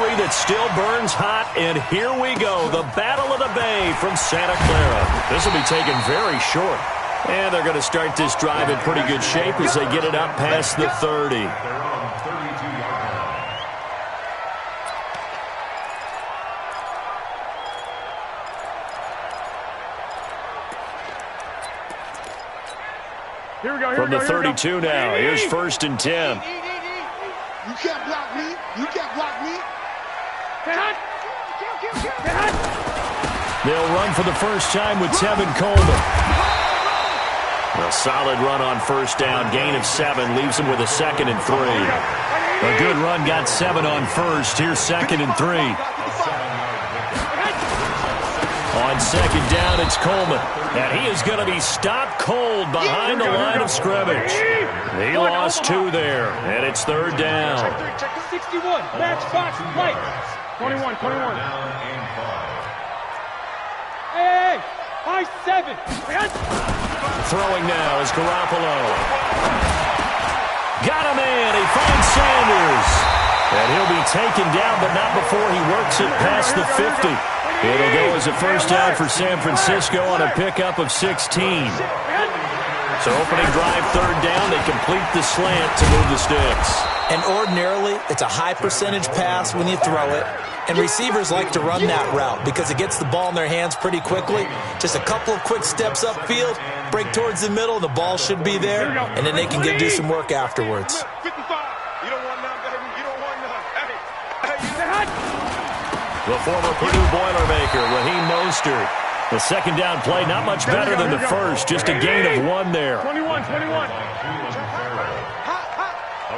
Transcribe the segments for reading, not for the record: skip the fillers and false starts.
rivalry that still burns hot, and here we go, the Battle of the Bay from Santa Clara. This will be taken very short. And they're going to start this drive in pretty good shape as they get it up past the 30. Here we go, From the 32 now, here's 1st and 10. You can't block me. You can't block me. They'll run for the first time with Tevin Coleman. A solid run on 1st down. Gain of 7 leaves them with a 2nd and 3. A good run got 7 on 1st. Here's 2nd and 3. On 2nd down, it's Coleman. And he is going to be stopped cold behind the line of scrimmage. He lost 2 there, and it's 3rd down. 61, match box, light. 21. Hey, high 7. Throwing now is Garoppolo. Got him in. He finds Sanders. And he'll be taken down, but not before he works it past the 50. It'll go as a 1st down for San Francisco on a pickup of 16. So opening drive, 3rd down. They complete the slant to move the sticks. And ordinarily, it's a high percentage pass when you throw it. And receivers like to run that route because it gets the ball in their hands pretty quickly. Just a couple of quick steps upfield, break towards the middle, the ball should be there, and then they can do some work afterwards. 55. You don't want none, baby. You don't want none. The former Purdue Boilermaker, Raheem Mostert. The 2nd down play, not much better than the first, just a gain of 1 there. 21. A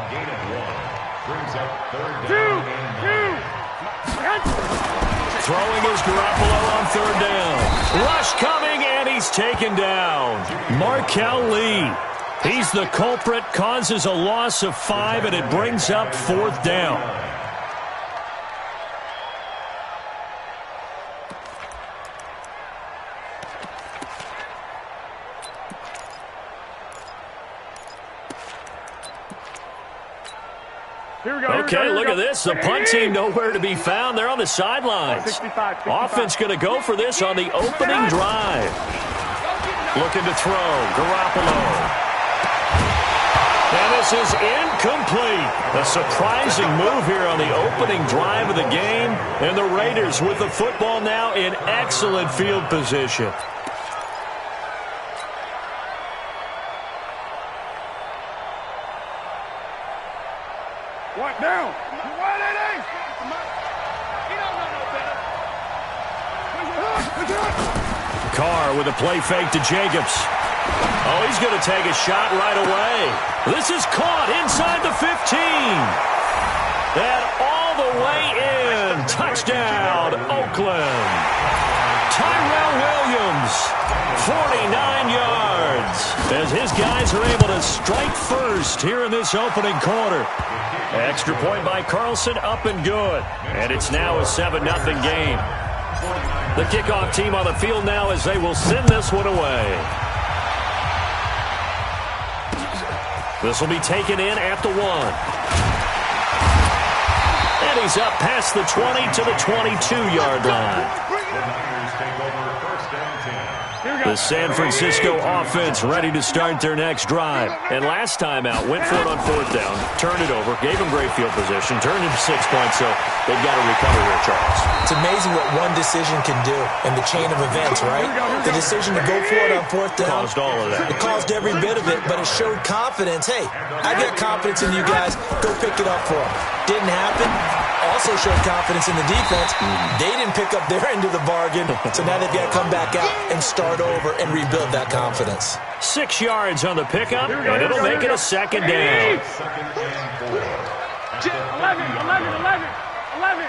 gain of 1 brings up 3rd down. Throwing is Garoppolo on 3rd down. Rush coming, and he's taken down. Markel Lee. He's the culprit, causes a loss of 5, and it brings up 4th down. Okay, look at this. The punt team nowhere to be found. They're on the sidelines. 65. Offense going to go for this on the opening drive. Looking to throw. Garoppolo. And this is incomplete. A surprising move here on the opening drive of the game. And the Raiders with the football now in excellent field position. What now? Carr with a play fake to Jacobs. Oh, he's going to take a shot right away. This is caught inside the 15. And all the way in. Touchdown, Oakland. Tyrell Williams, 49 yards. As his guys are able to strike first here in this opening quarter. Extra point by Carlson, up and good. And it's now a 7-0 game. The kickoff team on the field now as they will send this one away. This will be taken in at the 1. And he's up past the 20 to the 22-yard line. The San Francisco offense ready to start their next drive. And last time out, went for it on 4th down, turned it over, gave them great field position, turned into 6 points, so they've got to recover here, Charles. It's amazing what one decision can do in the chain of events, right? The decision to go for it on 4th down. Caused all of that. It caused every bit of it, but it showed confidence. Hey, I got confidence in you guys. Go pick it up for them. Didn't happen. Also showed confidence in the defense. They didn't pick up their end of the bargain, so now they've got to come back out and start over and rebuild that confidence. 6 yards on the pickup, and it'll make it a 2nd down. 11.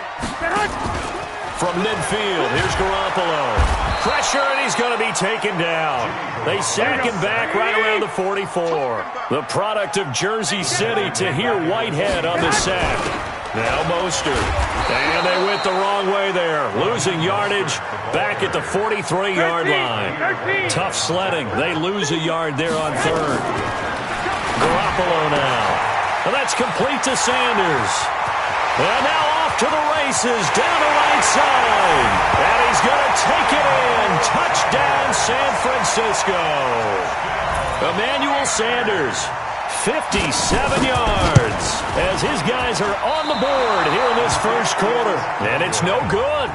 From midfield, here's Garoppolo. Pressure, and he's going to be taken down. They sack him back right around the 44. The product of Jersey City, Tahir Whitehead on the sack. Now Mostert. And they went the wrong way there. Losing yardage back at the 43-yard line. Tough sledding. They lose a yard there on 3rd. Garoppolo now. And that's complete to Sanders. And now off to the races down the right side. And he's going to take it in. Touchdown, San Francisco. Emmanuel Sanders, 57 yards, as his guys are on the board here in this first quarter. And it's no good.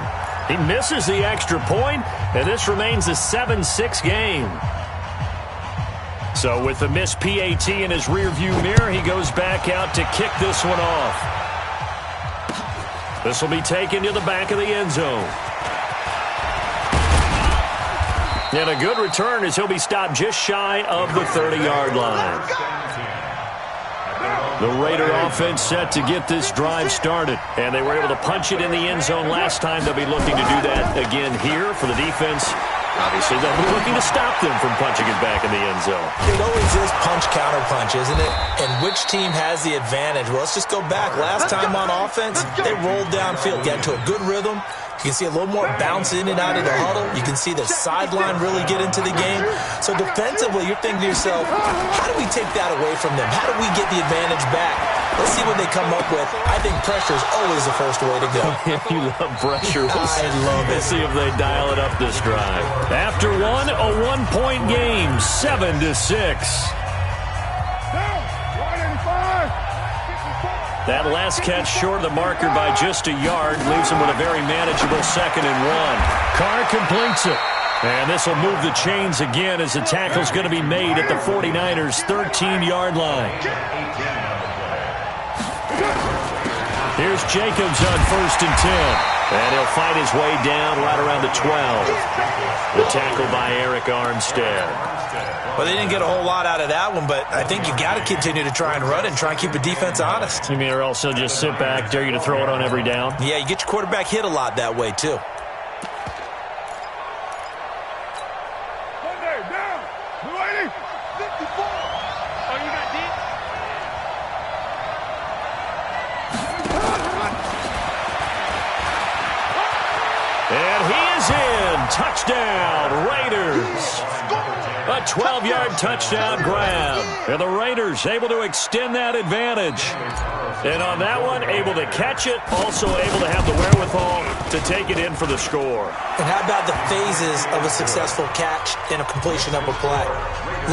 He misses the extra point, and this remains a 7-6 game. So with the missed PAT in his rearview mirror, he goes back out to kick this one off. This will be taken to the back of the end zone. And a good return as he'll be stopped just shy of the 30-yard line. The Raider offense set to get this drive started. And they were able to punch it in the end zone last time. They'll be looking to do that again here for the defense. Obviously, they'll be looking to stop them from punching it back in the end zone. It always is punch-counter-punch, isn't it? And which team has the advantage? Well, let's just go back. Last time on offense, they rolled downfield, got into a good rhythm. You can see a little more bounce in and out of the huddle. You can see the sideline really get into the game. So defensively, you're thinking to yourself, how do we take that away from them? How do we get the advantage back? Let's see what they come up with. I think pressure is always the first way to go. You love pressure. I love it. Let's see if they dial it up this drive. After one, a one-point game, 7-6. That last catch short of the marker by just a yard leaves him with a very manageable 2nd and 1. Carr completes it. And this will move the chains again as the tackle's going to be made at the 49ers' 13-yard line. Here's Jacobs on 1st and 10. And he'll fight his way down right around the 12. The tackle by Eric Armstead. Well, they didn't get a whole lot out of that one, but I think you got to continue to try and run it and try and keep the defense honest. You mean or else they'll just sit back, dare you to throw it on every down? Yeah, you get your quarterback hit a lot that way, too. And he is in. Touchdown, Raiders. A 12-yard touchdown grab. And the Raiders able to extend that advantage. And on that one, able to catch it, also able to have the wherewithal to take it in for the score. And how about the phases of a successful catch and a completion of a play?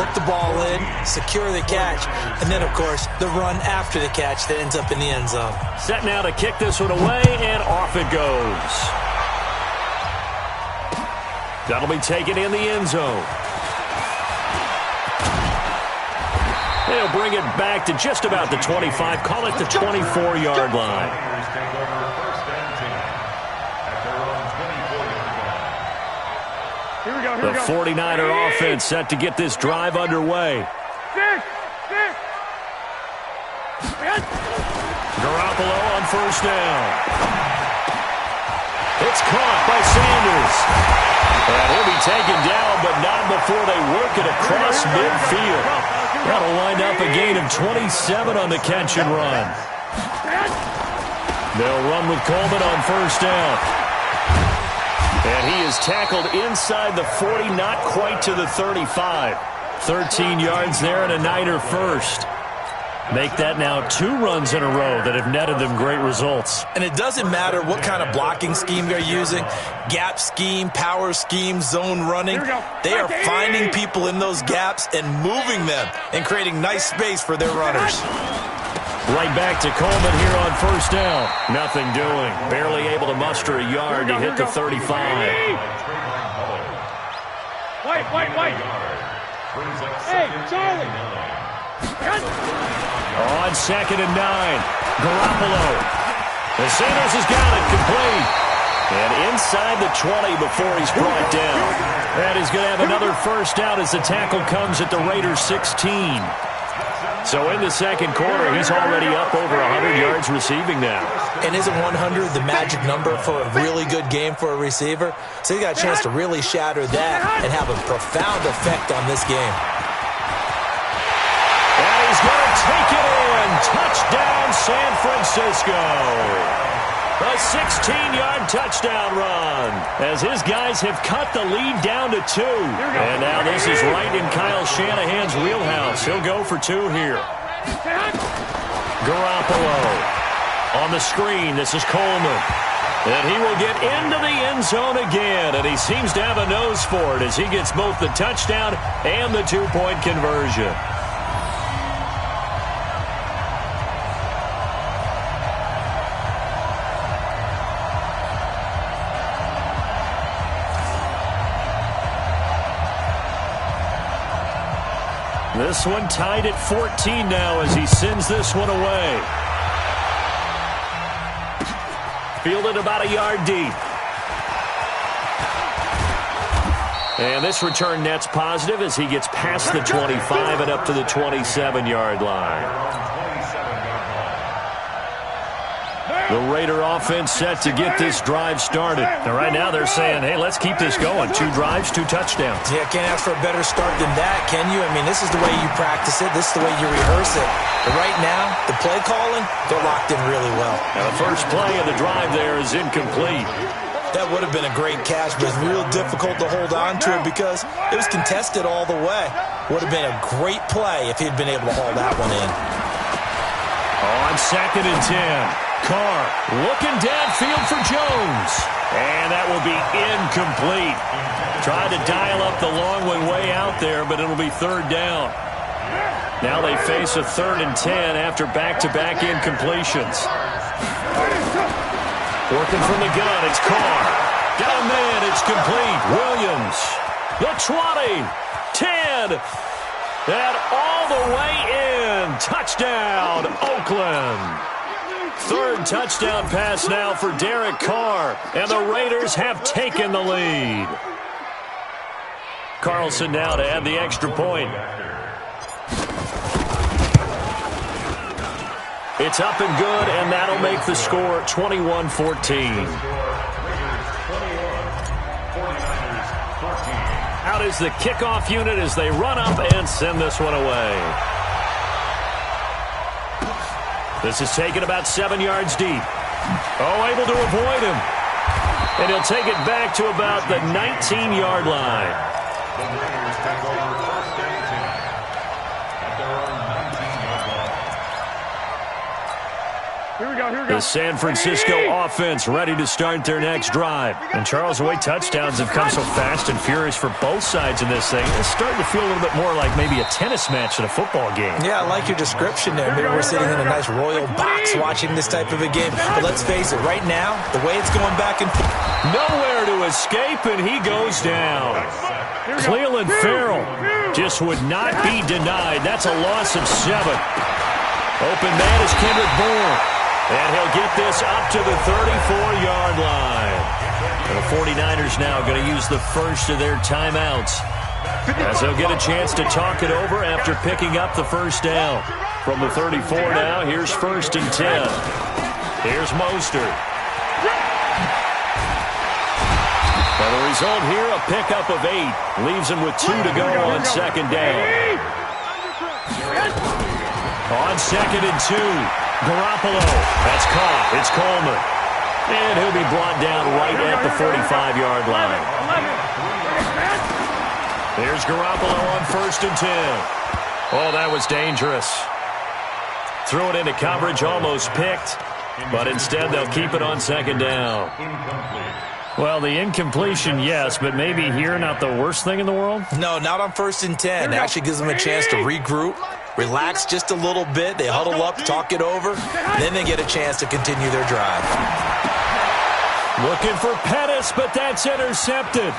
Look the ball in, secure the catch, and then, of course, the run after the catch that ends up in the end zone. Set now to kick this one away, and off it goes. That'll be taken in the end zone. They'll bring it back to just about the 25. Call it the 24-yard line. The 49er offense set to get this drive underway. Garoppolo on 1st down. It's caught by Sanders. And he'll be taken down, but not before they work it across midfield. That'll wind up a gain of 27 on the catch and run. They'll run with Coleman on 1st down. And he is tackled inside the 40, not quite to the 35. 13 yards there and a Niner first. Make that now 2 runs in a row that have netted them great results. And it doesn't matter what kind of blocking scheme they're using, gap scheme, power scheme, zone running. They are finding people in those gaps and moving them and creating nice space for their runners. Right back to Coleman here on 1st down. Nothing doing. Barely able to muster a yard to hit the 35. White. Hey, Charlie. On 2nd and 9. Garoppolo. And Sanders has got it complete. And inside the 20 before he's brought down. And he's going to have another 1st down as the tackle comes at the Raiders' 16. So in the second quarter, he's already up over 100 yards receiving now. And isn't 100 the magic number for a really good game for a receiver? So he got a chance to really shatter that and have a profound effect on this game. And he's going to take it in. Touchdown, San Francisco. A 16-yard touchdown run as his guys have cut the lead down to 2. And now this is right in Kyle Shanahan's wheelhouse. He'll go for 2 here. Garoppolo on the screen. This is Coleman. And he will get into the end zone again, and he seems to have a nose for it as he gets both the touchdown and the two-point conversion. This one tied at 14 now as he sends this one away. Fielded about a yard deep. And this return net's positive as he gets past the 25 and up to the 27-yard line. The Raider offense set to get this drive started. And right now they're saying, hey, let's keep this going. 2 drives, 2 touchdowns. Yeah, can't ask for a better start than that, can you? I mean, this is the way you practice it. This is the way you rehearse it. But right now, the play calling, they're locked in really well. And the first play of the drive there is incomplete. That would have been a great catch, but it's real difficult to hold on to it because it was contested all the way. Would have been a great play if he had been able to haul that one in. On 2nd and 10. Carr looking downfield for Jones. And that will be incomplete. Tried to dial up the long one way out there, but it'll be 3rd down. Now they face a 3rd and 10 after back-to-back incompletions. Working from the gun, it's Carr. Got a man, it's complete. Williams, the 20, 10, and all the way in. Touchdown, Oakland. 3rd touchdown pass now for Derek Carr, and the Raiders have taken the lead. Carlson now to add the extra point. It's up and good, and that'll make the score 21-14. Out is the kickoff unit as they run up and send this one away. This is taken about 7 yards deep. Oh, able to avoid him. And he'll take it back to about the 19-yard line. The Raiders take over 1st and 10 at their own 19-yard line. Here we go, here we go. The San Francisco offense ready to start their next drive. And Charles, the way touchdowns have come so fast and furious for both sides in this thing, it's starting to feel a little bit more like maybe a tennis match in a football game. Yeah, I like your description there. Maybe we're sitting in a nice royal box watching this type of a game. But let's face it, right now, the way it's going back and forth. Nowhere to escape, and he goes down. Clelin Ferrell just would not be denied. That's a loss of 7. Open man is Kendrick Bourne. And he'll get this up to the 34-yard line. And the 49ers now going to use the first of their timeouts as they'll get a chance to talk it over after picking up the first down. From the 34 now, here's 1st and 10. Here's Mostert. And the result here, a pickup of 8. Leaves him with 2 to go on 2nd down. On 2nd and 2. Garoppolo. That's caught. It's Coleman. And he'll be brought down right at the 45-yard line. There's Garoppolo on 1st and 10. Oh, that was dangerous. Threw it into coverage, almost picked. But instead, they'll keep it on 2nd down. Well, the incompletion, yes, but maybe here not the worst thing in the world? No, not on 1st and 10. It actually gives them a chance to regroup, relax just a little bit. They huddle up, talk it over. Then they get a chance to continue their drive. Looking for Pettis, but that's intercepted.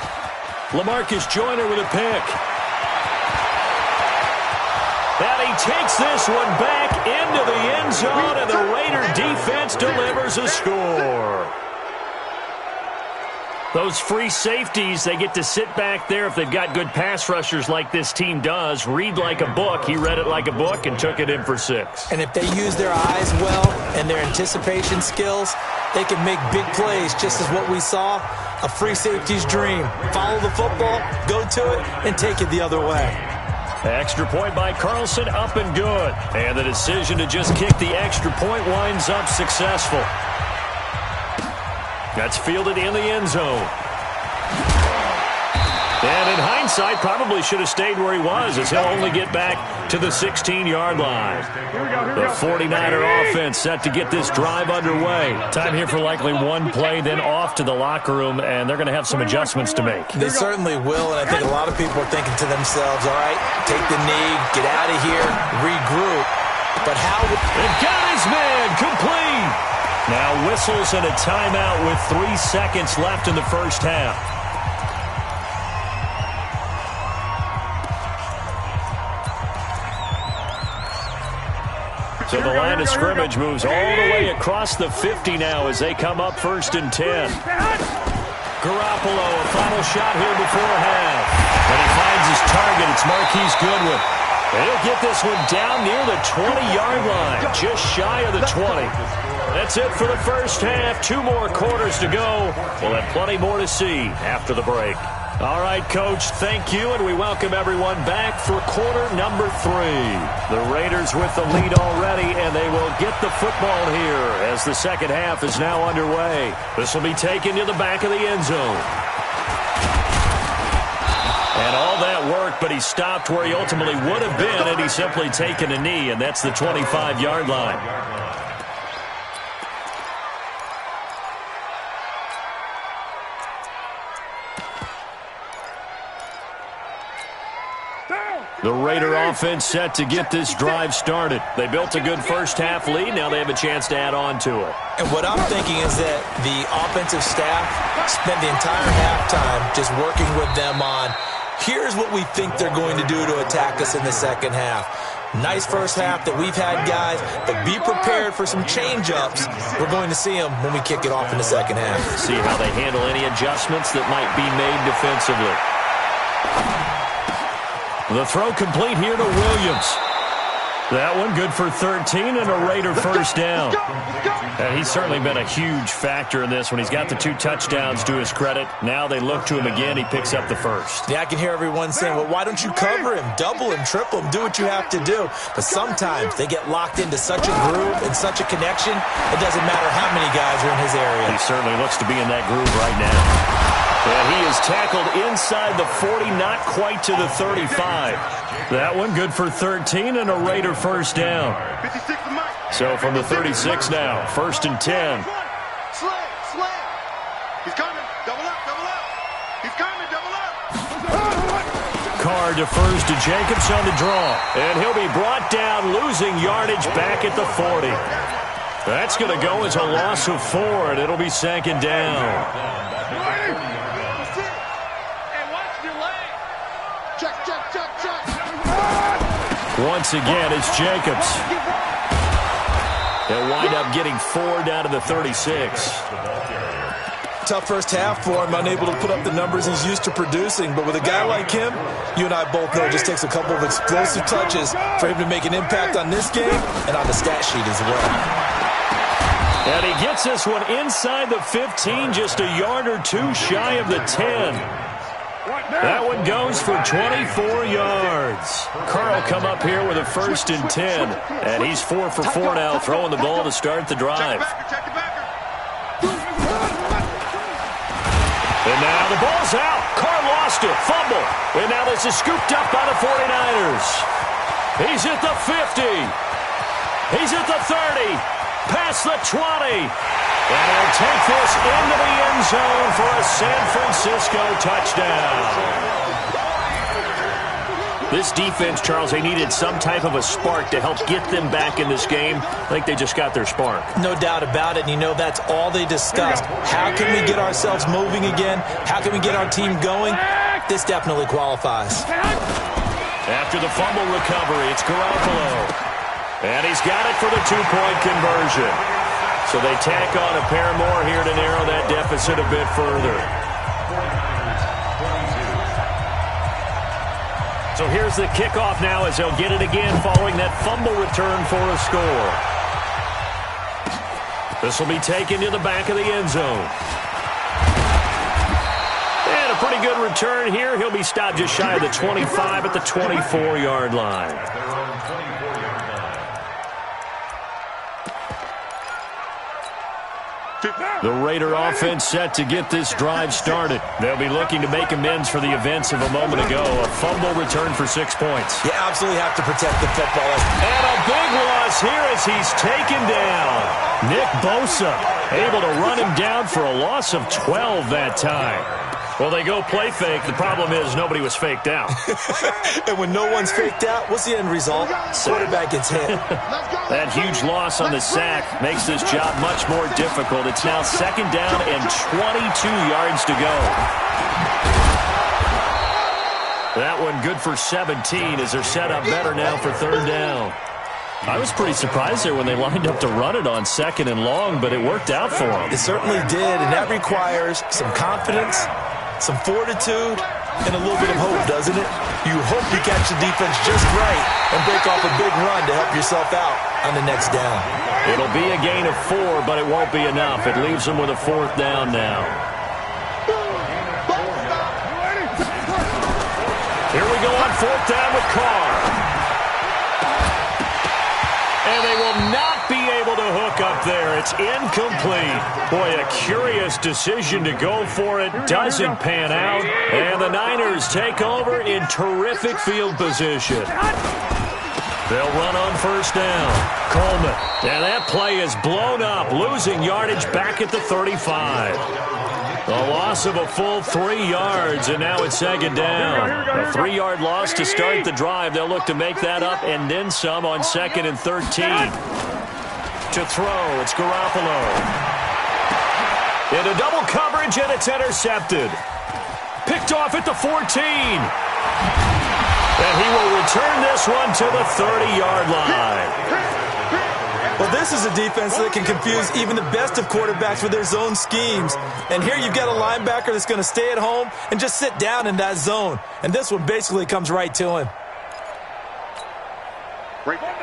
LaMarcus Joyner with a pick. And he takes this one back into the end zone, and the Raider defense delivers a score. Those free safeties, they get to sit back there if they've got good pass rushers like this team does. Read like a book. He read it like a book and took it in for 6. And if they use their eyes well and their anticipation skills, they can make big plays, just as what we saw, a free safety's dream. Follow the football, go to it, and take it the other way. Extra point by Carlson, up and good. And the decision to just kick the extra point winds up successful. That's fielded in the end zone. And in hindsight, probably should have stayed where he was, as he'll only get back to the 16-yard line. The 49er offense set to get this drive underway. Time here for likely one play, then off to the locker room, and they're going to have some adjustments to make. They certainly will, and I think a lot of people are thinking to themselves, all right, take the knee, get out of here, regroup. But how... They've got his man complete. Now whistles and a timeout with 3 seconds left in the first half. So the line of scrimmage moves all the way across the 50 now as they come up 1st and 10. Garoppolo, a final shot here before half. And he finds his target. It's Marquise Goodwin. And he'll get this one down near the 20-yard line, just shy of the 20. That's it for the first half. 2 more quarters to go. We'll have plenty more to see after the break. All right, Coach, thank you, and we welcome everyone back for quarter number 3. The Raiders with the lead already, and they will get the football here as the second half is now underway. This will be taken to the back of the end zone. And all that work, but he stopped where he ultimately would have been had he simply taken a knee, and that's the 25-yard line. The Raider offense set to get this drive started. They built a good first-half lead. Now they have a chance to add on to it. And what I'm thinking is that the offensive staff spent the entire halftime just working with them on, here's what we think they're going to do to attack us in the second half. Nice first half that we've had, guys, but be prepared for some change-ups. We're going to see them when we kick it off in the second half. See how they handle any adjustments that might be made defensively. The throw complete here to Williams. That one good for 13 and a Raider first down. And he's certainly been a huge factor in this when he's got the 2 touchdowns to his credit. Now they look to him again. He picks up the first. Yeah, I can hear everyone saying, well, why don't you cover him? Double him, triple him, do what you have to do. But sometimes they get locked into such a groove and such a connection, it doesn't matter how many guys are in his area. He certainly looks to be in that groove right now. And he is tackled inside the 40, not quite to the 35. That one good for 13 and a Raider first down. So from the 36 now, 1st and 10. Slam. He's coming. Double up. He's coming. Double up. Carr defers to Jacobs on the draw. And he'll be brought down, losing yardage back at the 40. That's going to go as a loss of 4, and it'll be 2nd down. Once again, it's Jacobs. They'll wind up getting 4 down to the 36. Tough first half for him, unable to put up the numbers he's used to producing. But with a guy like him, you and I both know it just takes a couple of explosive touches for him to make an impact on this game and on the stat sheet as well. And he gets this one inside the 15, just a yard or 2 shy of the 10. That one goes for 24 yards. Carr will come up here with a 1st and 10. And he's 4 for 4 now, throwing the ball to start the drive. And now the ball's out. Carr lost it. Fumble. And now this is scooped up by the 49ers. He's at the 50. He's at the 30. Past the 20. And he'll take this into the end zone for a San Francisco touchdown. This defense, Charles, they needed some type of a spark to help get them back in this game. I think they just got their spark. No doubt about it. And you know, that's all they discussed. How can we get ourselves moving again? How can we get our team going? This definitely qualifies. After the fumble recovery, it's Garoppolo. And he's got it for the 2-point conversion. So they tack on a pair more here to narrow that deficit a bit further. So here's the kickoff now as they'll get it again following that fumble return for a score. This will be taken to the back of the end zone. And a pretty good return here. He'll be stopped just shy of the 25 at the 24-yard line. The Raider offense set to get this drive started. They'll be looking to make amends for the events of a moment ago. A fumble return for 6 points. You absolutely have to protect the football. And a big loss here as he's taken down. Nick Bosa able to run him down for a loss of 12 that time. Well, they go play fake. The problem is nobody was faked out. And when no one's faked out, what's the end result? Quarterback gets hit. That huge loss on the sack makes this job much more difficult. It's now 2nd down and 22 yards to go. That one good for 17 as they're set up better now for 3rd down. I was pretty surprised there when they lined up to run it on 2nd and long, but it worked out for them. It certainly did, and that requires some confidence, some fortitude, and a little bit of hope, doesn't it? You hope you catch the defense just right and break off a big run to help yourself out on the next down. It'll be a gain of 4, but it won't be enough. It leaves them with a 4th down now. Here we go on 4th down with Carr. And they will not be able to hook up there. It's incomplete. Boy, a curious decision to go for it. Doesn't pan out. And the Niners take over in terrific field position. They'll run on 1st down. Coleman. And that play is blown up, losing yardage back at the 35. A loss of a full 3 yards, and now it's 2nd down. A 3-yard loss to start the drive. They'll look to make that up and then some on 2nd and 13. To throw, it's Garoppolo. Into double coverage, and it's intercepted. Picked off at the 14. And he will return this one to the 30-yard line. Well, this is a defense that can confuse even the best of quarterbacks with their zone schemes. And here you've got a linebacker that's going to stay at home and just sit down in that zone. And this one basically comes right to him.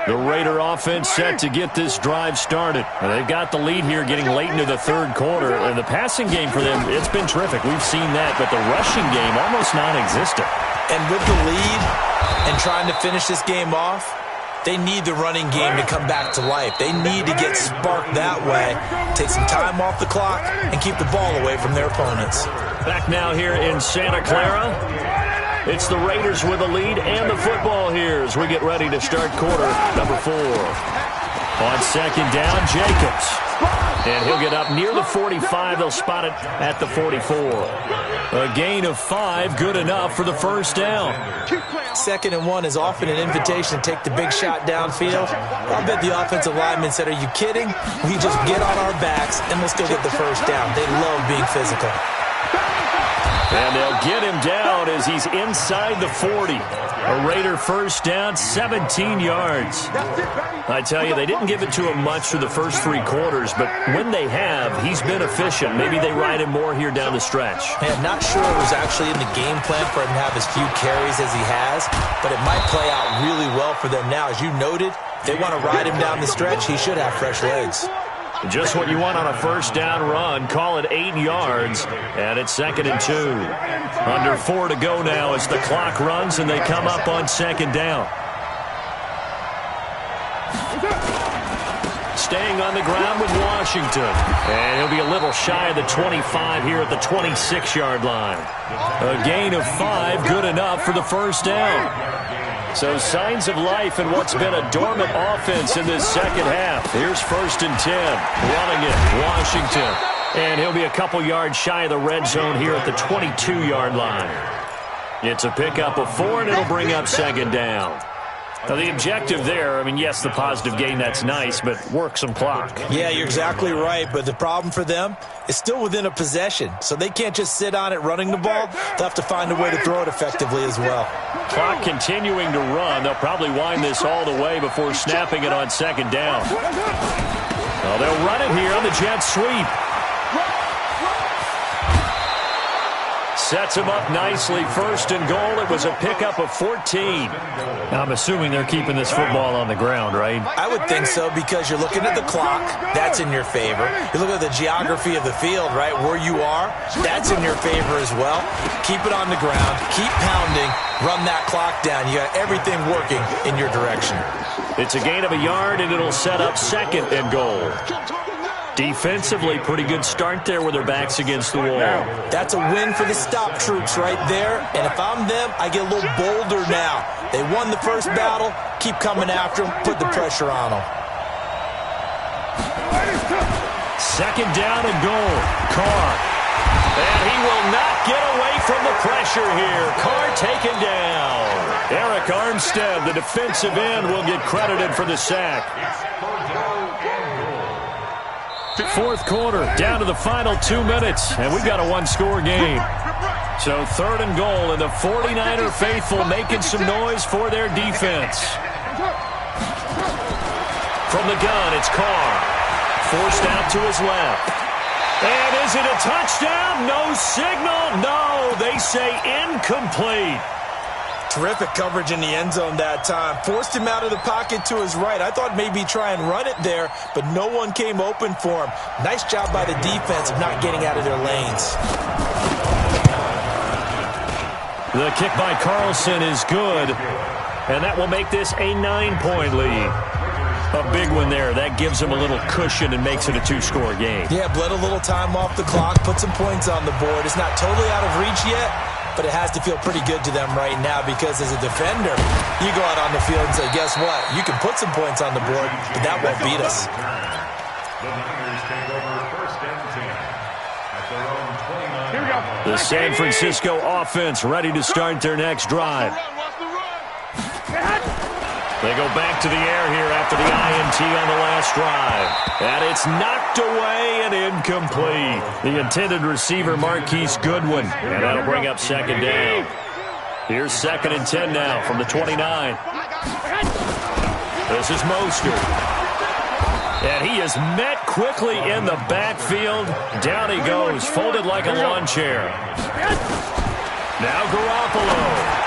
The Raider offense set to get this drive started. And they've got the lead here getting late into the 3rd quarter. And the passing game for them, it's been terrific. We've seen that. But the rushing game, almost non-existent. And with the lead and trying to finish this game off, they need the running game to come back to life. They need to get sparked that way, take some time off the clock, and keep the ball away from their opponents. Back now here in Santa Clara. It's the Raiders with the lead and the football here as we get ready to start quarter number 4. On 2nd down, Jacobs. And he'll get up near the 45. They'll spot it at the 44. A gain of 5, good enough for the 1st down. 2nd and 1 is often an invitation to take the big shot downfield. I bet the offensive lineman said, are you kidding? We just get on our backs and let's go get the 1st down. They love being physical. And they'll get him down as he's inside the 40. A Raider 1st down, 17 yards. I tell you, they didn't give it to him much for the first 3 quarters, but when they have, he's been efficient. Maybe they ride him more here down the stretch. Hey, I'm not sure it was actually in the game plan for him to have as few carries as he has, but it might play out really well for them now. As you noted, they want to ride him down the stretch. He should have fresh legs. Just what you want on a 1st down run. Call it 8 yards, and it's 2nd and 2. Under 4 to go now as the clock runs, and they come up on 2nd down. Staying on the ground with Washington. And he'll be a little shy of the 25 here at the 26-yard line. A gain of 5, good enough for the 1st down. So signs of life in what's been a dormant offense in this 2nd half. Here's 1st and 10. Running it, Washington. And he'll be a couple yards shy of the red zone here at the 22-yard line. It's a pickup of 4, and it'll bring up 2nd down. Now, the objective there, I mean, yes, the positive gain, that's nice, but work some clock. Yeah, you're exactly right, but the problem for them is still within a possession, so they can't just sit on it running the ball. They'll have to find a way to throw it effectively as well. Clock continuing to run. They'll probably wind this all the way before snapping it on 2nd down. Well, they'll run it here on the jet sweep. Sets him up nicely. 1st and goal. It was a pickup of 14. I'm assuming they're keeping this football on the ground, right? I would think so because you're looking at the clock. That's in your favor. You look at the geography of the field, right, where you are. That's in your favor as well. Keep it on the ground. Keep pounding. Run that clock down. You got everything working in your direction. It's a gain of a yard, and it'll set up 2nd and goal. Defensively, pretty good start there with their backs against the wall. That's a win for the stop troops right there. And if I'm them, I get a little bolder now. They won the first battle. Keep coming after them. Put the pressure on them. Second down and goal. Carr. And he will not get away from the pressure here. Carr taken down. Eric Armstead, the defensive end, will get credited for the sack. Fourth quarter, down to the final 2 minutes, and we've got a one-score game. So third and goal, and the 49er faithful making some noise for their defense. From the gun, it's Carr. Forced out to his left. And is it a touchdown? No signal. No, they say incomplete. Terrific coverage in the end zone that time. Forced him out of the pocket to his right. I thought maybe try and run it there, but no one came open for him. Nice job by the defense of not getting out of their lanes. The kick by Carlson is good, and that will make this a 9-point lead. A big one there. That gives them a little cushion and makes it a 2-score game. Yeah, bled a little time off the clock, put some points on the board. It's not totally out of reach yet, but it has to feel pretty good to them right now because as a defender, you go out on the field and say, guess what? You can put some points on the board, but that won't beat us. The Niners take over first and 10 at their own 29. Here we go. The San Francisco offense ready to start their next drive. They go back to the air here after the INT on the last drive. And it's knocked away and incomplete. The intended receiver, Marquise Goodwin. And that'll bring up second down. Here's second and 10 now from the 29. This is Mostert. And he is met quickly in the backfield. Down he goes, folded like a lawn chair. Now Garoppolo.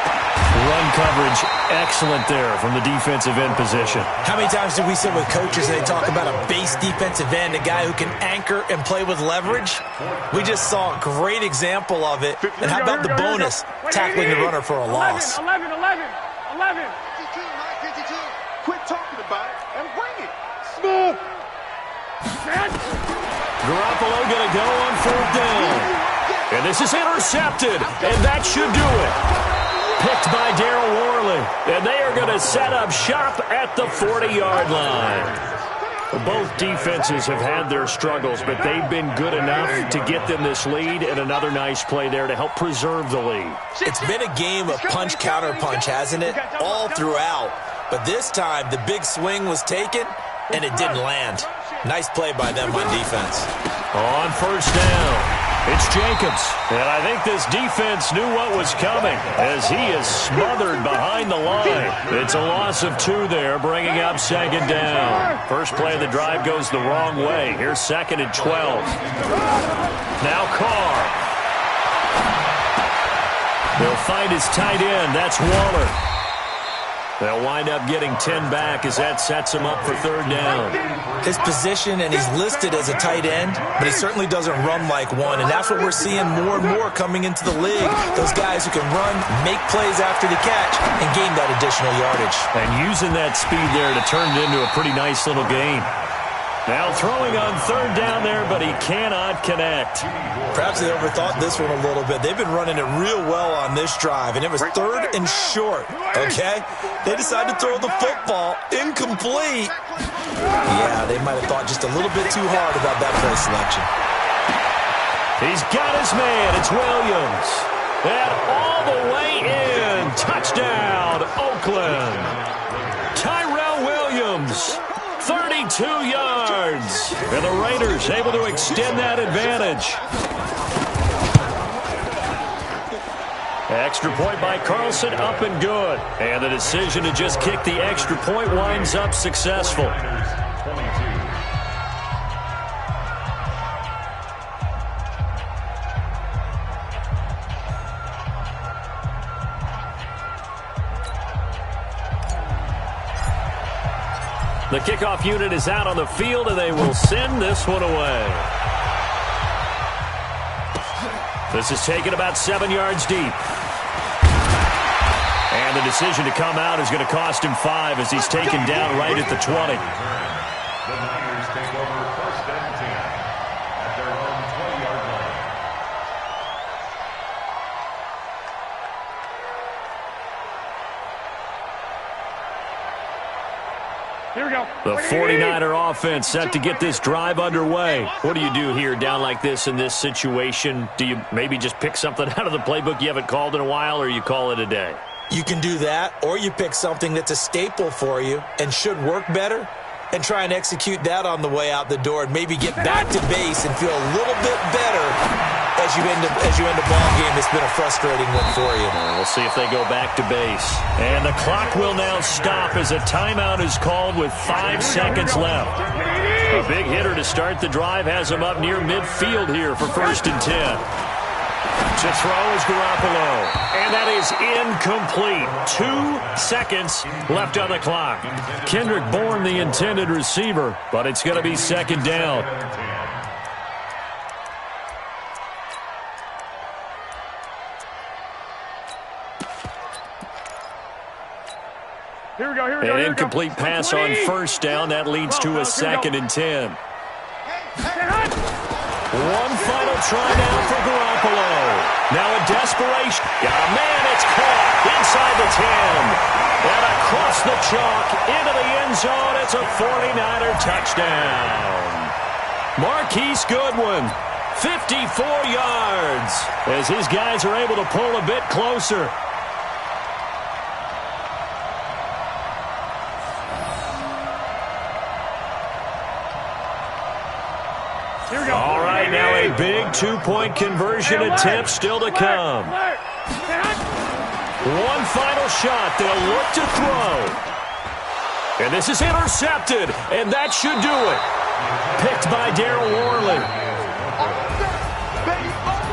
Run coverage, excellent there from the defensive end position. How many times do we sit with coaches and they talk about a base defensive end, a guy who can anchor and play with leverage? We just saw a great example of it. And how about the bonus, tackling the runner for a loss? 11. 52, Mike, 52. Quit talking about it and bring it. Smooth. Garoppolo going to go on fourth down. And this is intercepted, and that should do it. Picked by Daryl Worley, and they are going to set up shop at the 40-yard line. Both defenses have had their struggles, but they've been good enough to get them this lead, and another nice play there to help preserve the lead. It's been a game of punch-counter-punch, hasn't it? All throughout. But this time, the big swing was taken, and it didn't land. Nice play by them on defense. On first down. It's Jacobs, and I think this defense knew what was coming as he is smothered behind the line. It's a loss of 2 there, bringing up second down. First play of the drive goes the wrong way. Here's second and 12. Now Carr. They'll find his tight end. That's Waller. They'll wind up getting 10 back as that sets him up for third down. His position, and he's listed as a tight end, but he certainly doesn't run like one, and that's what we're seeing more and more coming into the league. Those guys who can run, make plays after the catch, and gain that additional yardage. And using that speed there to turn it into a pretty nice little game. Now throwing on third down there, but he cannot connect. Perhaps they overthought this one a little bit. They've been running it real well on this drive, and it was third and short, okay? They decided to throw the football incomplete. Yeah, they might have thought just a little bit too hard about that play selection. He's got his man. It's Williams. And all the way in. Touchdown, Oakland. Tyrell Williams. 32 yards. And the Raiders able to extend that advantage. Extra point by Carlson, up and good. And the decision to just kick the extra point winds up successful. The kickoff unit is out on the field, and they will send this one away. This is taken about 7 yards deep. And the decision to come out is going to cost him 5 as he's taken down right at the 20. The Niners take over first and 10. Here we go. The 49er offense set to get this drive underway. What do you do here down like this in this situation? Do you maybe just pick something out of the playbook you haven't called in a while, or you call it a day? You can do that, or you pick something that's a staple for you and should work better and try and execute that on the way out the door and maybe get back to base and feel a little bit better as you end a ball game that's been a frustrating one for you. We'll see if they go back to base. And the clock will now stop as a timeout is called with 5 seconds left. A big hitter to start the drive has him up near midfield here for 1st and 10. To throw is Garoppolo. And that is incomplete. 2 seconds left on the clock. Kendrick Bourne, the intended receiver, but it's going to be 2nd down. Here we go, here we go. An incomplete pass on 1st down. That leads to a 2nd and 10. One final try now for Garoppolo. Now a desperation. Got a man. It's caught inside the 10. And across the chalk into the end zone. It's a 49er touchdown. Marquise Goodwin, 54 yards. As his guys are able to pull a bit closer. All right, now a big 2-point conversion attempt still to come. One final shot. They'll look to throw. And this is intercepted, and that should do it. Picked by Darryl Worley.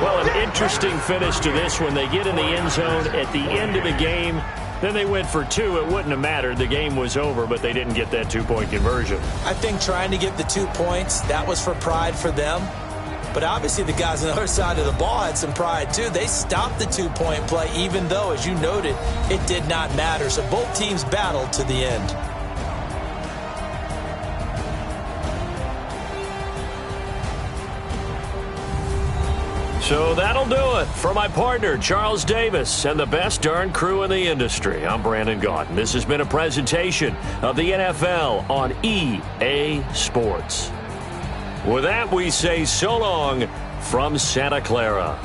Well, an interesting finish to this when they get in the end zone at the end of the game. Then they went for 2. It wouldn't have mattered. The game was over, but they didn't get that 2-point conversion. I think trying to get the 2 points, that was for pride for them. But obviously the guys on the other side of the ball had some pride too. They stopped the 2-point play even though, as you noted, it did not matter. So both teams battled to the end. So that'll do it for my partner, Charles Davis, and the best darn crew in the industry. I'm Brandon Gaudin. This has been a presentation of the NFL on EA Sports. With that, we say so long from Santa Clara.